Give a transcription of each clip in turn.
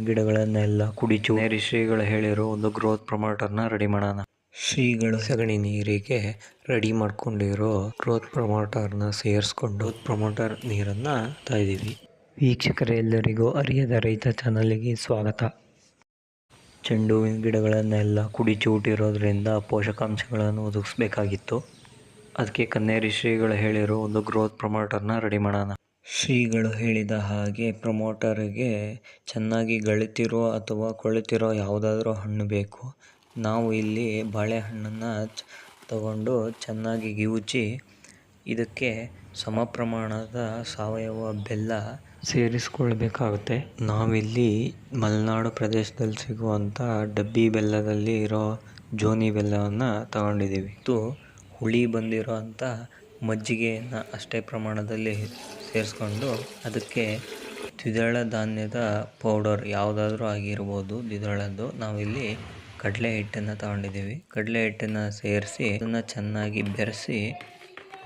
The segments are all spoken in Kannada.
ಗಿಡಗಳನ್ನೆಲ್ಲ ಕುಡಿಚು ಶ್ರೀಗಳು ಹೇಳಿರೋ ಒಂದು ಗ್ರೋತ್ ಪ್ರಮೋಟರ್ನ ರೆಡಿ ಮಾಡೋಣ. ಶ್ರೀಗಳು ಸಗಣಿ ನೀರಿಗೆ ರೆಡಿ ಮಾಡ್ಕೊಂಡಿರೋ ಗ್ರೋತ್ ಪ್ರಮೋಟರ್ನ ಸೇರಿಸ್ಕೊಂಡು ಪ್ರಮೋಟರ್ ನೀರನ್ನ ಹಾಕ್ತಾ ಇದೀವಿ. ವೀಕ್ಷಕರೆಲ್ಲರಿಗೂ ಅರಿಯದ ರೈತ ಚಾನಲ್ಗೆ ಸ್ವಾಗತ. ಚೆಂಡು ಹೂವಿನ ಗಿಡಗಳನ್ನೆಲ್ಲ ಕುಡಿಚೂಟಿರೋದ್ರಿಂದ ಪೋಷಕಾಂಶಗಳನ್ನು ಒದಗಿಸ್ಬೇಕಾಗಿತ್ತು. ಅದಕ್ಕೆ ಕನ್ನೇರಿ ಶ್ರೀಗಳು ಹೇಳಿರೋ ಒಂದು ಗ್ರೋತ್ ಪ್ರಮೋಟರ್ನ ರೆಡಿ ಮಾಡೋಣ. ಶ್ರೀಗಳು ಹೇಳಿದ ಹಾಗೆ ಪ್ರಮೋಟರ್ಗೆ ಚೆನ್ನಾಗಿ ಗಳಿತಿರೋ ಅಥವಾ ಕೊಳೆತಿರೋ ಯಾವುದಾದ್ರೂ ಹಣ್ಣು ಬೇಕು. ನಾವು ಇಲ್ಲಿ ಬಾಳೆಹಣ್ಣನ್ನು ತಗೊಂಡು ಚೆನ್ನಾಗಿ ಗಿವುಚಿ ಇದಕ್ಕೆ ಸಮ ಪ್ರಮಾಣದ ಸಾವಯವ ಬೆಲ್ಲ ಸೇರಿಸ್ಕೊಳ್ಬೇಕಾಗುತ್ತೆ. ನಾವಿಲ್ಲಿ ಮಲೆನಾಡು ಪ್ರದೇಶದಲ್ಲಿ ಸಿಗುವಂಥ ಡಬ್ಬಿ ಬೆಲ್ಲದಲ್ಲಿ ಇರೋ ಜೋನಿ ಬೆಲ್ಲವನ್ನು ತಗೊಂಡಿದ್ದೀವಿ. ಇದು ಹುಳಿ ಬಂದಿರೋ ಅಂಥ ಮಜ್ಜಿಗೆಯನ್ನು ಅಷ್ಟೇ ಪ್ರಮಾಣದಲ್ಲಿ ಸೇರಿಸ್ಕೊಂಡು ಅದಕ್ಕೆ ದ್ವಿದಳ ಧಾನ್ಯದ ಪೌಡರ್ ಯಾವುದಾದ್ರೂ ಆಗಿರ್ಬೋದು. ದ್ವಿದಳದ್ದು ನಾವಿಲ್ಲಿ ಕಡಲೆ ಹಿಟ್ಟನ್ನು ತಗೊಂಡಿದ್ದೀವಿ. ಕಡಲೆ ಹಿಟ್ಟನ್ನು ಸೇರಿಸಿ ಅದನ್ನು ಚೆನ್ನಾಗಿ ಬೆರೆಸಿ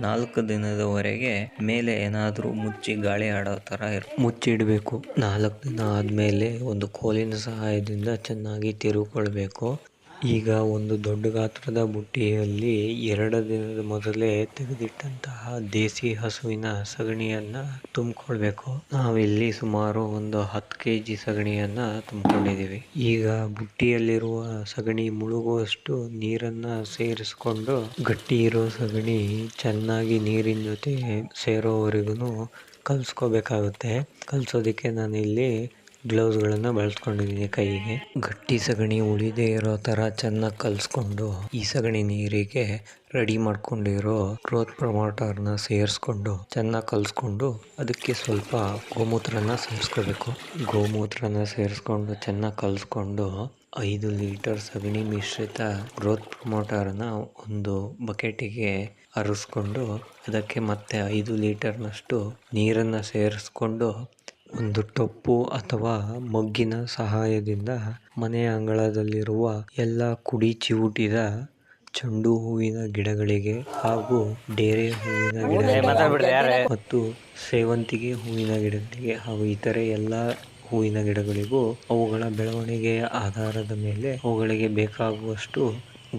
4 ದಿನದವರೆಗೆ ಮೇಲೆ ಏನಾದರೂ ಮುಚ್ಚಿ ಗಾಳಿ ಆಡೋ ಥರ ಮುಚ್ಚಿಡಬೇಕು. 4 ದಿನ ಆದಮೇಲೆ ಒಂದು ಕೋಲಿನ ಸಹಾಯದಿಂದ ಚೆನ್ನಾಗಿ ತಿರುಗಿಕೊಳ್ಬೇಕು. ಈಗ ಒಂದು ದೊಡ್ಡ ಗಾತ್ರದ ಬುಟ್ಟಿಯಲ್ಲಿ 2 ದಿನದ ಮೊದಲೇ ತೆಗೆದಿಟ್ಟಂತಹ ದೇಸಿ ಹಸುವಿನ ಸಗಣಿಯನ್ನು ತುಂಬಿಕೊಳ್ಬೇಕು. ನಾವಿಲ್ಲಿ ಸುಮಾರು ಒಂದು 10 kg ಸಗಣಿಯನ್ನು ತುಂಬಿಕೊಂಡಿದ್ದೀವಿ. ಈಗ ಬುಟ್ಟಿಯಲ್ಲಿರುವ ಸಗಣಿ ಮುಳುಗುವಷ್ಟು ನೀರನ್ನು ಸೇರಿಸ್ಕೊಂಡು ಗಟ್ಟಿ ಇರೋ ಸಗಣಿ ಚೆನ್ನಾಗಿ ನೀರಿನ ಜೊತೆ ಸೇರೋವರೆಗೂ ಕಲಿಸ್ಕೋಬೇಕಾಗುತ್ತೆ. ಕಲಿಸೋದಕ್ಕೆ ನಾನಿಲ್ಲಿ ಗ್ಲೌಸ್ಗಳನ್ನು ಬಳಸ್ಕೊಂಡಿದ್ದೀನಿ ಕೈಗೆ. ಗಟ್ಟಿ ಸಗಣಿ ಉಳಿದೇ ಇರೋ ಥರ ಚೆನ್ನಾಗಿ ಕಲಿಸ್ಕೊಂಡು ಈ ಸಗಣಿ ನೀರಿಗೆ ರೆಡಿ ಮಾಡ್ಕೊಂಡಿರೋ ಗ್ರೋತ್ ಪ್ರಮೋಟರ್ನ ಸೇರಿಸ್ಕೊಂಡು ಚೆನ್ನಾಗಿ ಕಲಿಸ್ಕೊಂಡು ಅದಕ್ಕೆ ಸ್ವಲ್ಪ ಗೋಮೂತ್ರನ ಸೇರಿಸ್ಕೋಬೇಕು. ಗೋಮೂತ್ರನ ಸೇರಿಸ್ಕೊಂಡು ಚೆನ್ನಾಗಿ ಕಲಿಸ್ಕೊಂಡು 5 ಲೀಟರ್ ಸಗಣಿ ಮಿಶ್ರಿತ ಗ್ರೋತ್ ಪ್ರಮೋಟರ್ನ ಒಂದು ಬಕೆಟಿಗೆ ಹರಿಸ್ಕೊಂಡು ಅದಕ್ಕೆ ಮತ್ತೆ 5 ಲೀಟರ್ನಷ್ಟು ನೀರನ್ನು ಸೇರಿಸ್ಕೊಂಡು ಒಂದು ಟೊಪ್ಪು ಅಥವಾ ಮಗ್ಗಿನ ಸಹಾಯದಿಂದ ಮನೆಯ ಅಂಗಳದಲ್ಲಿರುವ ಎಲ್ಲ ಕುಡಿ ಚಿವುಟಿದ ಚೆಂಡು ಹೂವಿನ ಗಿಡಗಳಿಗೆ ಹಾಗೂ ಡೇರೆ ಹೂವಿನ ಗಿಡಗಳಿಗೆ ಮತ್ತು ಸೇವಂತಿಗೆ ಹೂವಿನ ಗಿಡಗಳಿಗೆ ಹಾಗೂ ಇತರೆ ಎಲ್ಲ ಹೂವಿನ ಗಿಡಗಳಿಗೂ ಅವುಗಳ ಬೆಳವಣಿಗೆಯ ಆಧಾರದ ಮೇಲೆ ಅವುಗಳಿಗೆ ಬೇಕಾಗುವಷ್ಟು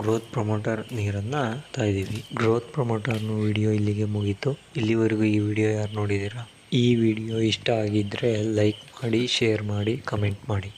ಗ್ರೋತ್ ಪ್ರಮೋಟರ್ ನೀರನ್ನು ಹಾಕ್ತಾ ಇದ್ದೀವಿ. ಗ್ರೋತ್ ಪ್ರಮೋಟರ್ನ ವಿಡಿಯೋ ಇಲ್ಲಿಗೆ ಮುಗೀತು. ಇಲ್ಲಿವರೆಗೂ ಈ ವಿಡಿಯೋ ಯಾರು ನೋಡಿದ್ದೀರಾ? ಈ ವಿಡಿಯೋ ಇಷ್ಟ ಆಗಿದ್ದರೆ ಲೈಕ್ ಮಾಡಿ, ಶೇರ್ ಮಾಡಿ, ಕಮೆಂಟ್ ಮಾಡಿ.